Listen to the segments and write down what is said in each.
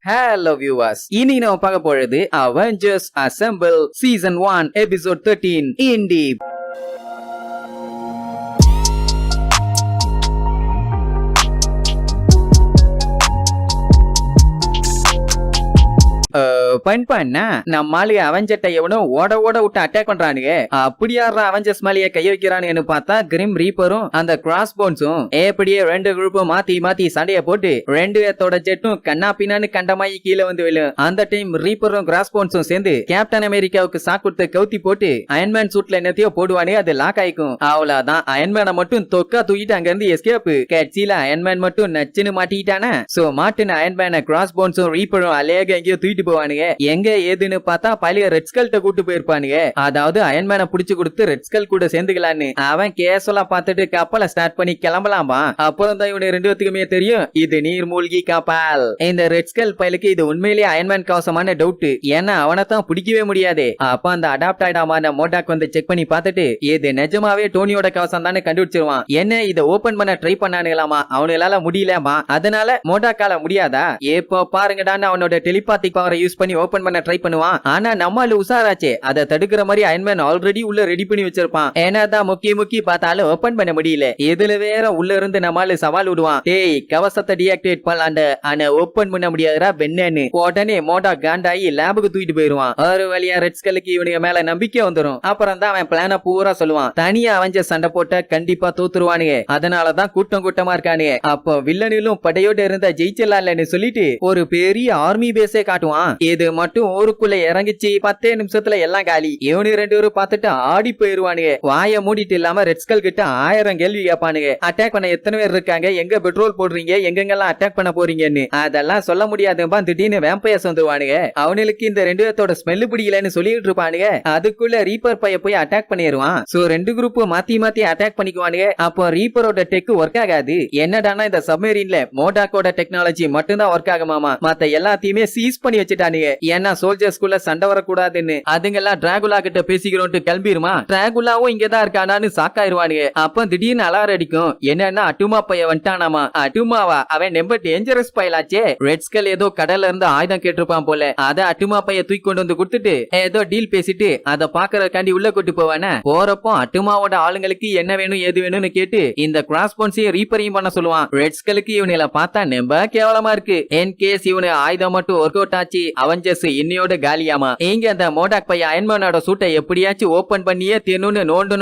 Hello viewers, இனி நம்ம பார்க்க போறது Avengers Assemble Season 1 Episode 13 In Deep. பண்ணா நம்மாலு அவெஞ்சர்ட்ட எவனோ ஓட விட்டு அட்டாக் பண்றானுங்க. அப்படி யாரா அவெஞ்சர்ஸ் மேலேயே கை வைக்கிறானுன்னு பார்த்தா கிரிம் ரீப்பரும் அந்த கிராஸ் போன்ஸும் எப்படியே ரெண்டு குரூப்பும் மாத்தி சண்டைய போட்டு ரெண்டு பேத்தோட ஜெட்டும் கண்ணா பின்னான்னு கண்டமாயி கீழே வந்து விழும். அந்த டைம் ரீப்பரும் கிராஸ் போன்ஸும் சேர்ந்து கேப்டன் அமெரிக்காவுக்கு சாக்குடுத்து கவுத்தி போட்டு அயன்மேன் சூட்ல என்னத்தையோ போடுவானே, அது லாக் ஆயிக்கும். அவ்வளவுதான், அயன்மேனை மட்டும் தொக்கா தூக்கிட்டு அங்க இருந்து எஸ்கேப். கட்சியில அயன்மேன் மட்டும் நச்சுன்னு மாட்டிக்கிட்டானா. சோ மாட்டுன அயன்மேனை கிராஸ் போன்ஸும் ரீப்பரும் அலேக எங்கேயோ தூக்கிட்டு போவானுங்க. எங்க ஏதுன்னு பார்த்தா பழைய ரெட் ஸ்கல்ட்ட கூட்டு போயிருப்பானுங்க. அதாவது அயன்மேனை புடிச்சு கொடுத்து ரெட் ஸ்கல் கூட சேர்ந்துக்கலான்னு. அவன் கேஷுவலா பார்த்துட்டு கப்பலை ஸ்டார்ட் பண்ணி கிளம்பலாமா. அப்புறம் தான் இவனு ரெண்டு பேத்துக்குமே தெரியும் இது நீர் மூழ்கி கப்பல். இந்த ரெட் ஸ்கல் பயலுக்கு இது உண்மையிலேயே அயன்மேன் கவசமான டவுட். ஏன்னா அவனை தான் பிடிக்கவே முடியாது. அப்ப அந்த அடாப்ட் ஆயிடாமான மோடாக் வந்து செக் பண்ணி பார்த்துட்டு இது நிஜமாவே டோனியோட கவசம் தானே கண்டுபிடிச்சிருவான். என்ன இதை ஓபன் பண்ண ட்ரை பண்ணானுங்களாமா, அவனுங்களால முடியலமா. அதனால மோடாக்கால முடியாதா? இப்போ பாருங்கடான்னு அவனோட டெலிபாத்திக் பவரை யூஸ் பண்ணி ஓபன் பண்ண ட்ரை பண்ணுவான். ஆனா நம்மால உசாராச்சே, அதை தடுக்கிற மாதிரி அயன்மேன் ஆல்ரெடி உள்ள ரெடி பண்ணி வச்சிருப்பான். ஏன்னாதான் முக்கி பார்த்தாலும் ஓபன் பண்ண முடியல. இதுல வேற உள்ள இருந்து நம்மால சவால் விடுவான். டேய், கவசத்தை டீஆக்டிவேட் பண்ணலாண்ட, ஆனா ஓபன் பண்ண முடியாதுடா பென்னேன்னு. உடனே மோடா காண்டாயி லேபுக்கு தூக்கிட்டு போயிருவான். ஒரு வழியா ரெட் ஸ்கலுக்கு இவனுங்க மேல நம்பிக்கை வந்துரும். அப்புறம் தான் அவன் பிளான பூரா சொல்லுவான். தனியா அவெஞ்சர் சண்டை போட்ட கண்டிப்பா தோத்துருவானுங்க, அதனாலதான் கூட்டமா இருக்கானுங்க. அப்போ வில்லனிலும் படையோட இருந்த ஜெயிச்சலான்னு சொல்லிட்டு ஒரு பெரிய ஆர்மி பேஸே காட்டுவான். இது மட்டும் ஊருக்குள்ள இறங்கிச்சு 10 நிமிஷத்துல எல்லாம் காலி. இவனு ரெண்டு பேரும் பார்த்துட்டு ஆடி போயிருவானுங்க. வாய மூடிட்டு இல்லாம ரெட் ஸ்கல் கிட்ட 1000 கேள்வி கேட்பானுங்க. அட்டாக் பண்ண எத்தனை பேர் இருக்காங்க, எங்க பெட்ரோல் போடுறீங்க, எங்கெங்கெல்லாம் அட்டாக் பண்ண போறீங்கன்னு. அதெல்லாம் சொல்ல முடியாதுப்பா. திடீர்னு வேம்பயர்ஸ் வந்துருவானுங்க. அவனுக்கு இந்த ரெண்டு பேர்த்தோட ஸ்மெல் பிடிக்கலன்னு சொல்லிட்டு இருப்பானுங்க. அதுக்குள்ள ரீப்பர் பைய போய் அட்டாக் பண்ணிடுவான். சோ ரெண்டு குரூப் மாத்தி அட்டாக் பண்ணிக்குவானுங்க. அப்போ ரீப்பரோட டெக் ஒர்க் ஆகாது. என்னடானா இந்த சப்மரீன்ல மோடாக்கோட டெக்னாலஜி மட்டும் தான் ஒர்க் ஆகுமாமா. மத்த எல்லாத்தையுமே சீஸ் பண்ணி வச்சுட்டானுங்க. ஏன்னா சோல்ஜர்ஸ்குள்ள சண்டை வரக்கூடாதுன்னு. அதுங்கெல்லாம் டிராகுலா கிட்ட பேசிக்கிறோம்னு கிளம்பிருமா. டிராகுலாவும் இங்கதான் இருக்கானான்னு சாக்காயிருவானுங்க. அப்ப திடீர்னு அலாரம் அடிக்கும். என்னன்னா அட்டுமா பைய வந்துட்டானாமா. அட்டுமாவா? அவன் ரொம்ப டேஞ்சரஸ் பையலாச்சே. ரெட் ஸ்கல் ஏதோ கடல்ல இருந்து ஆயுதம் கேட்டிருப்பான் போல. அத அட்டுமா பைய தூக்கி கொண்டு வந்து கொடுத்துட்டு ஏதோ டீல் பேசிட்டு அதை பாக்குறதுக்காண்டி உள்ள கூட்டு போவானே. போறப்போ அட்டுமாவோட ஆளுங்களுக்கு என்ன வேணும் ஏது வேணும்னு கேட்டு இந்த கிராஸ் போன்ஸையும் ரீப்பரையும் பண்ண சொல்லுவான். ரெட் ஸ்கலுக்கு இவனை பார்த்தா நம்ப கேவலமா இருக்கு. என் கேஸ் இவனு ஆயுதம் மட்டும் ஒர்க் அவுட் ஆச்சு, அவெஞ்சர்ஸ் இன்னையோட காலியாமா. இங்க அந்த மோடாக் பைய அயன்மேனோட சூட்டை எப்படியாச்சும் ஓபன் பண்ணியே தேனுன்னு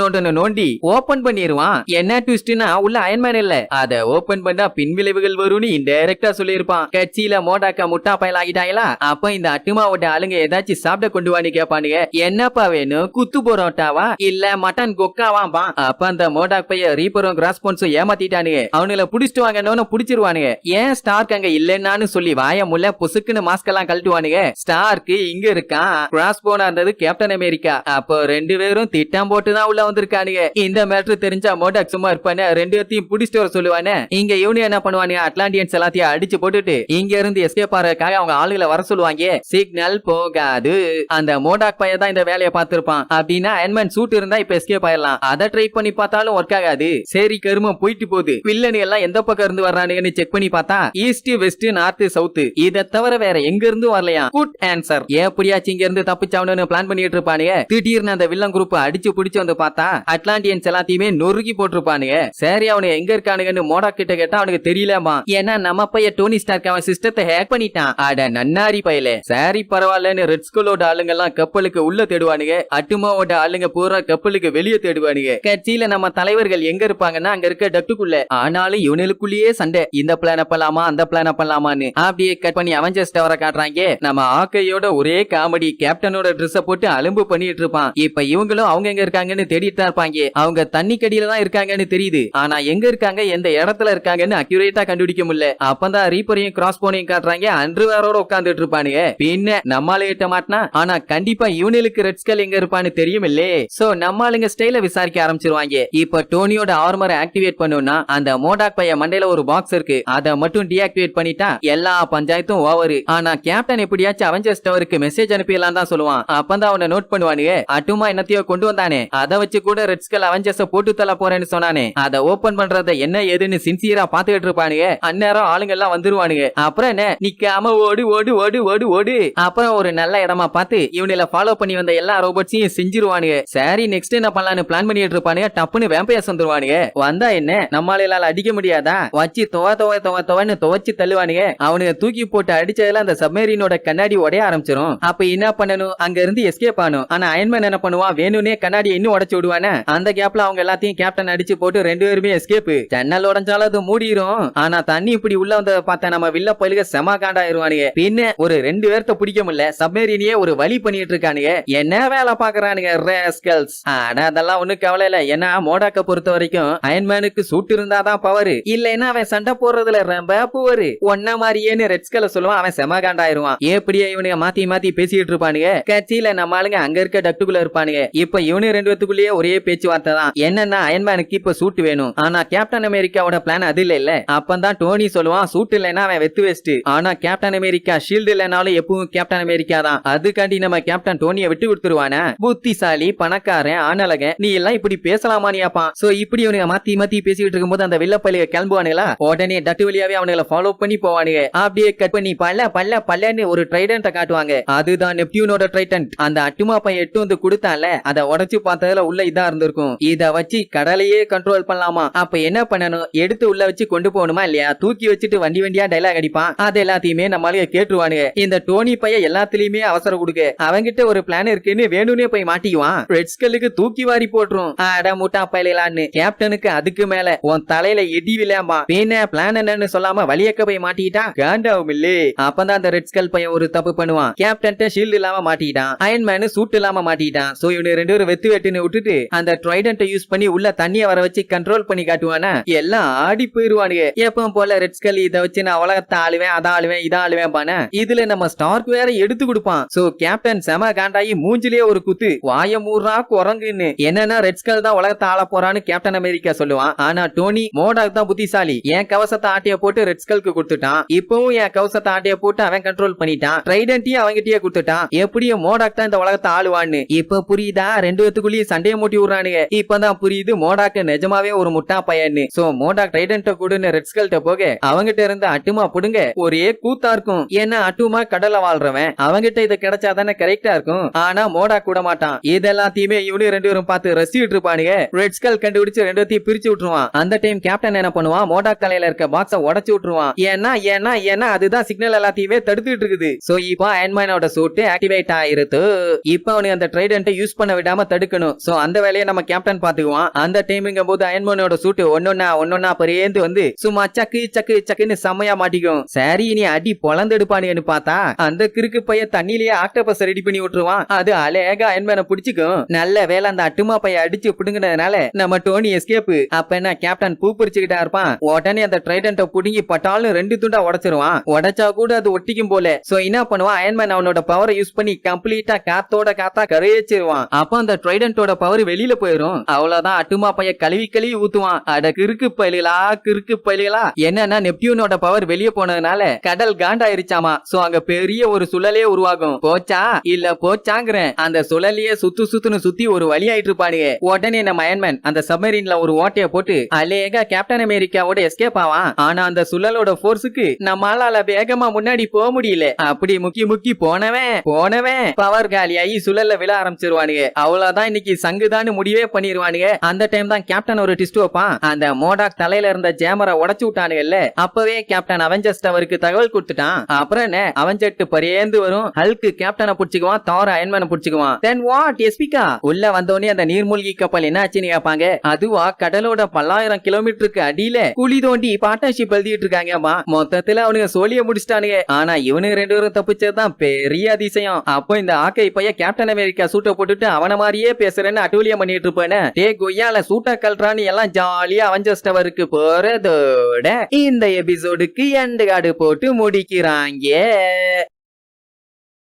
நோண்டி ஓபன் பண்ணிடுவான். என்ன ட்விஸ்ட்னா உள்ள அயன்மேன் இல்ல, அத ஓபன் பண்ணா பின்விளைவுகள் வரும்னு இன்டைரக்டா சொல்லியிருப்பான். கட்சியில மோடாக்க முட்டா பயல் ஆகிட்டாங்களா. அப்ப இந்த அட்டுமாவோட ஆளுங்க ஏதாச்சும் சாப்பிட கொண்டு வான்னு கேட்பானுங்க. என்னப்பா வேணும், குத்து போரோட்டாவா இல்ல மட்டன் கொக்காவாம்பா. அப்ப அந்த மோடாக் பைய ரீப்பரும் கிராஸ் போன்ஸும் ஏமாத்திட்டானுங்க. அவனுல புடிச்சிட்டு வாங்கன்னு புடிச்சிருவானுங்க. ஏன் ஸ்டார்க் அங்க இல்லைன்னு சொல்லி வாய முள்ள புசுக்குன்னு மாஸ்க் எல்லாம் கழட்டுவானுங்க. ஸ்டார்க்கு இங்க இருக்கான், கிராஸ் போனா இருந்தது கேப்டன் அமெரிக்கா. அப்போ ரெண்டு பேரும் திட்டம் போட்டுதான் உள்ள வந்திருக்கானுங்க. இந்த மேட்டர் தெரிஞ்சா மோடாக் சும்மா இருப்பானே, ரெண்டு பேர்த்தையும் புடிச்சிட்டு வர சொல்லுவானே. இங்க இவனு என்ன பண்ணுவானுங்க, அட்லாண்டியன்ஸ் எல்லாத்தையும் அடிச்சு போட்டுட்டு இங்க இருந்து எஸ்கேப் ஆறதுக்காக அவங்க ஆளுகளை வர சொல்லுவாங்க. சிக்னல் போகாது. அந்த மோடாக் பையன் தான் இந்த வேலையை பார்த்திருப்பான். அப்படின்னா அயன்மேன் சூட் இருந்தா இப்ப எஸ்கேப் ஆயிடலாம். அதை ட்ரை பண்ணி பார்த்தாலும் ஒர்க் ஆகாது. சரி கருமம் போயிட்டு போகுது. வில்லனு எல்லாம் எந்த பக்கம் இருந்து வர்றானுங்கன்னு செக் பண்ணி பார்த்தா ஈஸ்ட் வெஸ்ட் நார்த் சவுத், இதை தவிர வேற எங்க இருந்து வரலையா. Good answer. எப்படியாச்சும் இங்க இருந்து தப்பிச்சவனு பிளான் பண்ணிட்டு இருப்பானுங்க. திடீர்னு அந்த வில்லன் குரூப் அடிச்சு பிடிச்சு வந்து பார்த்தா அட்லாண்டியன்ஸ் எல்லாத்தையுமே நொறுக்கி போட்டிருப்பானுங்க. சரி அவனு எங்க இருக்கானுங்கன்னு மோடா கிட்ட கேட்டா அவனுக்கு தெரியலமா. ஏன்னா நம்ம பைய டோனி ஸ்டார்க் அவன் சிஸ்டத்தை ஹேக் பண்ணிட்டான். அட நன்னாரி பையல. சரி பரவாயில்லன்னு ரெட் ஸ்கூலோட ஆளுங்க எல்லாம் கப்பலுக்கு உள்ள தேடுவானுங்க. அட்டுமாவோட ஆளுங்க பூரா கப்பலுக்கு வெளியே தேடுவானுங்க. கட்சியில நம்ம தலைவர்கள் எங்க இருப்பாங்கன்னா அங்க இருக்க டக்டுக்குள்ள. ஆனாலும் இவனுக்குள்ளேயே சண்டை. இந்த பிளான பண்ணலாமா அந்த பிளான பண்ணலாமான்னு அப்படியே கட் பண்ணி அவெஞ்சர்ஸ் டவரை காட்டுறாங்க. நம்ம ஆக்கையோட ஒரே காமெடி. கேப்டனோட ட்ரெஸ் போட்டு அலும்பு பண்ணிட்டு இருப்பான். இப்ப இவங்களும் அவங்க எங்க இருக்காங்கன்னு தேடிட்டு தான் இருப்பாங்க. அவங்க தண்ணி கடியில தான் இருக்காங்கன்னு தெரியுது. ஆனா எங்க இருக்காங்க எந்த இடத்துல இருக்காங்கன்னு அக்யூரேட்டா கண்டுபிடிக்க முடியல. அப்பதான் ரீப்பரையும் கிராஸ் போனையும் காட்டுறாங்க. அண்டர்வேரோட உட்கார்ந்துட்டு இருப்பானுங்க. பின்ன நம்மால ஏட்ட மாட்டினா ஆனா கண்டிப்பா இவனுக்கு ரெட் ஸ்கல் எங்க இருப்பான்னு தெரியும் இல்லே. சோ நம்மாளுங்க ஸ்டைல விசாரிக்க ஆரம்பிச்சிருவாங்க. இப்ப டோனியோட ஆர்மரை ஆக்டிவேட் பண்ணுனா அந்த மோடாக் பைய மண்டையில ஒரு பாக்ஸ் இருக்கு. அதை மட்டும் டீஆக்டிவேட் பண்ணிட்டா எல்லா பஞ்சாயத்தும் ஓவர். ஆனா கேப்டன் எப்படியாச்சும் எப்படியாச்சும் அவெஞ்சர்ஸ் டவருக்கு மெசேஜ் அனுப்பிடலாம் தான் சொல்லுவான். அப்பதான் அவனை நோட் பண்ணுவானுங்க. அட்டுமா என்னத்தையோ கொண்டு வந்தானே, அதை வச்சு கூட ரெட் ஸ்கல் அவெஞ்சர்ஸ போட்டு தள்ள போறேன்னு சொன்னானே, அதை ஓபன் பண்றத என்ன ஏதுன்னு சின்சியரா பாத்துக்கிட்டு இருப்பானுங்க. அந்நேரம் ஆளுங்க எல்லாம் வந்துருவானுங்க. அப்புறம் என்ன, நிக்காம ஓடு ஓடு ஓடு ஓடு ஓடு. அப்புறம் ஒரு நல்ல இடமா பார்த்து இவனில ஃபாலோ பண்ணி வந்த எல்லா ரோபோட்ஸையும் செஞ்சிருவானுங்க. சரி நெக்ஸ்ட் என்ன பண்ணலான்னு பிளான் பண்ணிட்டு இருப்பானுங்க. டப்புன்னு வேம்பையர்ஸ் வந்துருவானுங்க. வந்தா என்ன, நம்மளால அடிக்க முடியாதா, வச்சு துவன்னு துவச்சு தள்ளுவானுங்க. அவனுங்க தூக்கி போட்டு அடிச்சதுல அந்த சப்மரீனோட கண்ணாடி உடைய ஆரம்பிச்சிரும். அப்ப என்ன பண்ணணும், அங்க இருந்து எஸ்கேப் ஆகணும். ஆனா அயன்மேன் என்ன பண்ணுவான், வேணும்னே கண்ணாடியை இன்னும் உடைச்சு விடுவானே. அந்த கேப்ல அவங்க எல்லாத்தையும் கேப்டன் அடிச்சு போட்டு 2 பேருமே எஸ்கேப். ஜன்னல் உடைஞ்சாலும் அது மூடிரும். ஆனா தண்ணி இப்படி உள்ள வந்து பார்த்தா நம்ம வில்ல பயிலுக செம காண்டாயிருவானுங்க. பின்ன ஒரு 2 பேர்த்த பிடிக்க முடியல, சப்மரீனியே ஒரு வழி பண்ணிட்டு இருக்கானுங்க. என்ன வேலை பாக்குறானுங்க ராஸ்கல்ஸ். ஆனா அதெல்லாம் ஒண்ணு கவலை இல்ல. ஏன்னா மோடாக்க பொறுத்த வரைக்கும் அயன்மேனுக்கு சூட் இருந்தாதான் பவர், இல்லைன்னா அவன் சண்டை போடுறதுல ரொம்ப புவரு. ஒன்ன மாதிரியே ரெட் ஸ்கல்ல சொல்லுவான். அவன் செம காண்டாயிருவான். எப்படியே இவனுங்க மாத்தி மாத்தி பேசிட்டு இருப்பானுங்க. கட்சியில நம்ம ஆளுங்க அங்க இருக்க டக்டுக்குள்ள இருப்பானுங்க. இப்ப இவனு 2 பேத்துக்குள்ளேயே ஒரே பேச்சுவார்த்தை தான். என்னன்னா அயன்மேனுக்கு இப்ப சூட் வேணும். ஆனா கேப்டன் அமெரிக்காவோட பிளான் அது இல்ல. அப்பதான் டோனி சொல்லுவான், சூட் இல்லைன்னா அவன் வெத்து வேஸ்ட். ஆனா கேப்டன் அமெரிக்கா ஷீல்டு இல்லைனாலும் எப்பவும் கேப்டன் அமெரிக்கா தான். அதுக்காண்டி நம்ம கேப்டன் டோனியை விட்டு கொடுத்துருவானே. புத்திசாலி, பணக்காரன், ஆனலகன், நீ எல்லாம் இப்படி பேசலாமானியாப்பான். சோ இப்படி அவனுங்க மாத்தி மாத்தி பேசிட்டு இருக்கும்போது அந்த வில்ல பள்ளிய கிளம்புவானுங்களா, உடனே டட்டு வழியாவே அவனுங்களை ஃபாலோ பண்ணி போவானுங்க. அப்படியே கட் பண்ணி பல்லன்னு ஒரு ட்ரைடன்ட்ட காட்டுவாங்க. அதுதான் நெப்டியூனோட ட்ரைடன்ட். அந்த அட்டுமா பையன் எட்டு வந்து கொடுத்தான்ல, அதை உடைச்சு பார்த்ததுல உள்ள இதா இருந்திருக்கும். இத வச்சு கடலையே கண்ட்ரோல் பண்ணலாமா. அப்ப என்ன பண்ணணும், எடுத்து உள்ள வச்சு கொண்டு போகணுமா இல்லையா, தூக்கி வச்சுட்டு வண்டி வண்டியா டைலாக் அடிப்பான். அது எல்லாத்தையுமே நம்மளால கேட்டுருவானுங்க. இந்த டோனி பையன் எல்லாத்துலயுமே அவசரம் கொடுக்க, அவங்கிட்ட ஒரு பிளான் இருக்குன்னு வேணும்னே போய் மாட்டிக்குவான். ரெட் ஸ்கல்லுக்கு தூக்கி வாரி போட்டுரும். அட முட்டா பையலான்னு கேப்டனுக்கு அதுக்கு மேல உன் தலையில எடி விளையாம்பா. பின்ன பிளான் என்னன்னு சொல்லாம வழியக்க போய் மாட்டிக்கிட்டா காண்டாவும் இல்லே. அப்பதான் அந்த ரெட் ஸ்கல் பையன் ஒரு தப்பு பண்ணுவான். கேப்டன் ஷீல்டு இல்லாம மாட்டிட்டான், அயன்மேன் சூட் இல்லாம மாட்டிட்டான். சோ இவனு 2 பேரும் வெத்து வெட்டுன்னு விட்டுட்டு அந்த ட்ரைடன்ட் யூஸ் பண்ணி உள்ள தண்ணிய வர வச்சு கண்ட்ரோல் பண்ணி காட்டுவானா. எல்லாம் ஆடி போயிருவானுங்க. எப்பவும் போல ரெட் ஸ்கல் இதை வச்சு நான் உலகத்தை ஆளுவேன், அதை ஆளுவேன், இதை ஆளுவேன் பான. இதுல நம்ம ஸ்டார்க் வேற எடுத்து கொடுப்பான். சோ கேப்டன் செம காண்டாயி மூஞ்சிலே ஒரு குத்து, வாய மூறா குரங்குன்னு. என்னன்னா ரெட் ஸ்கல் தான் உலகத்தை ஆள போறான்னு கேப்டன் அமெரிக்கா சொல்லுவான். ஆனா டோனி மோடாக் தான் புத்திசாலி. என் கவசத்தை ஆட்டிய போட்டு ரெட் ஸ்கல்க்கு கொடுத்துட்டான். இப்பவும் என் கவசத்தை ஆட்டிய போட்டு அவன் கண்ட்ரோல் பண்ணிட்டான். ட்ரைடன்ட்டையும் அவங்கிட்டயே கொடுத்துட்டான். எப்படியும் மோடாக் தான் இந்த உலகத்தை ஆளுவான்னு. இப்ப புரியுதா, 2 பேத்துக்குள்ளேயே சண்டையை மூட்டி விடுறானுங்க. இப்பதான் புரியுது மோடாக் நிஜமாவே ஒரு முட்டா பையன்னு. சோ மோடாக் ட்ரைடன்ட்ட கூடன்னு ரெட் ஸ்கல்ட்ட போக அவங்கிட்ட இருந்து அட்டுமா புடுங்க ஒரே கூத்தா இருக்கும். ஏன்னா அட்டுமா கடலை வாழ்றவன், அவங்கிட்ட இது கிடைச்சாதானே கரெக்டா இருக்கும். ஆனா மோடாக் கூட மாட்டான். இதெல்லாத்தையுமே இவனு 2 பேரும் பார்த்து ரசிச்சிட்டு இருப்பானுங்க. ரெட் ஸ்கல் கண்டுபிடிச்சு 2 பேத்தையும் பிரிச்சு விட்டுருவான். அந்த டைம் கேப்டன் என்ன பண்ணுவான், மோடாக் தலையில இருக்க பாக்ஸ உடைச்சு விட்டுருவான். ஏன்னா அதுதான் சிக்னல் எல்லாத்தையுமே தடுத்துட்டு இருக்குது. சோ இப்போ அயன்மேனோட சூட் ஆக்டிவேட் ஆயிருது. இப்போ அவனு அந்த ட்ரைடன்ட்டை யூஸ் பண்ண விடாம தடுக்கணும். சோ அந்த வேலையை நம்ம கேப்டன் பாத்துக்குவான். அந்த டைமிங்க போது அயன்மேனோட சூட் ஒன்னொன்னா பரேந்து வந்து சும்மா சக்கு சக்கு சக்குன்னு செம்மையா மாட்டிக்கும். சரி இனி அடி பொழந்தெடுப்பானு பார்த்தா அந்த கிறுக்கு பைய தண்ணிலேயே ஆக்டோபஸ் ரெடி பண்ணி விட்டுருவான். அது அழகா அயன்மேனை பிடிச்சிக்கும். நல்ல வேலை அந்த அட்டுமா பைய அடிச்சு பிடுங்கினதுனால நம்ம டோனி எஸ்கேப். அப்ப என்ன கேப்டன் பூ பிடிச்சுக்கிட்டா இருப்பான். உடனே அந்த ட்ரைடன்ட்ட புடுங்கி பட்டாலும் 2 துண்டா உடைச்சிருவான். உடைச்சா கூட அது ஒட்டிக்கும் போல. சோ என்ன பண்ணுவான், அயன்மேன் அவனோட பவரை யூஸ் பண்ணி கம்ப்ளீட்டா காத்தோட காத்தா கரையேச்சிருவான். அப்ப அந்த ட்ரைடன்ட்டோட பவர் வெளியில போயிரும். அவ்வளவுதான், அட்டுமா பைய கழுவி கழுவி ஊத்துவான். அட கிறுக்கு பயிலுகளா. என்னன்னா நெப்டியூனோட பவர் வெளியே போனதுனால கடல் காண்டாயிருச்சாமா. சோ அங்க பெரிய ஒரு சுழலே உருவாகும். போச்சா இல்ல போச்சாங்கிறேன். அந்த சுழலையே சுத்துன்னு சுத்தி ஒரு வழி ஆயிட்டு இருப்பானுங்க. உடனே நம்ம அயன்மேன் அந்த சப்மரீன்ல ஒரு ஓட்டைய போட்டு அலேகா கேப்டன் அமெரிக்காவோட எஸ்கேப் ஆவான். ஆனா அந்த சுழலோட போர்ஸுக்கு நம்மளால வேகமா முன்னாடி போக முடியல. அப்படி முக்கி போனவன் பவர் காலியாகி சுழல்ல விழ ஆரம்பிச்சிருவானுங்க. அவ்வளவுதான், இன்னைக்கு சங்குதான்னு முடிவே பண்ணிருவானுங்க. அந்த டைம் தான் கேப்டன் ஒரு ட்விஸ்ட் வைப்பான். அந்த மோடாக் தலையில இருந்த ஜேமரை உடைச்சு விட்டானுங்கல்ல, அப்பவே கேப்டன் அவெஞ்சர்ஸ் டவருக்கு தகவல் கொடுத்துட்டான். அப்புறம் என்ன, அவெஞ்சர்ட் பரேந்து வரும். ஹல்க் கேப்டனை புடிச்சுக்குவான், தார் அயன்மேனை புடிச்சுக்குவான். தென் வாட் எஸ்பிகா உள்ள வந்தோடனே அந்த நீர்மூழ்கி கப்பல் என்ன ஆச்சுன்னு கேட்பாங்க. அதுவா கடலோட பல்லாயிரம் கிலோமீட்டருக்கு அடியில குழி தோண்டி பார்ட்னர்ஷிப் எழுதிட்டு இருக்காங்கம்மா. மொத்தத்துல அவனுங்க சோழிய முடிச்சிட்டானுங்க. ஆனா இவனுக்கு 2 பேரும் தப்பிச்சதுதான் பெரிய அதிசயம். அப்போ இந்த ஆக்கை பைய கேப்டன் அமெரிக்கா சூட்டை போட்டுட்டு அவன மாதிரியே பேசுறேன்னு அட்டூழியம் பண்ணிட்டு இருப்பானே. டே கொய்யால சூட்டா கல்றான்னு எல்லாம் ஜாலியா அவெஞ்சர்ஸ் டவருக்கு போறதோட இந்த எபிசோடுக்கு எண்டு கார்டு போட்டு முடிக்கிறாங்க.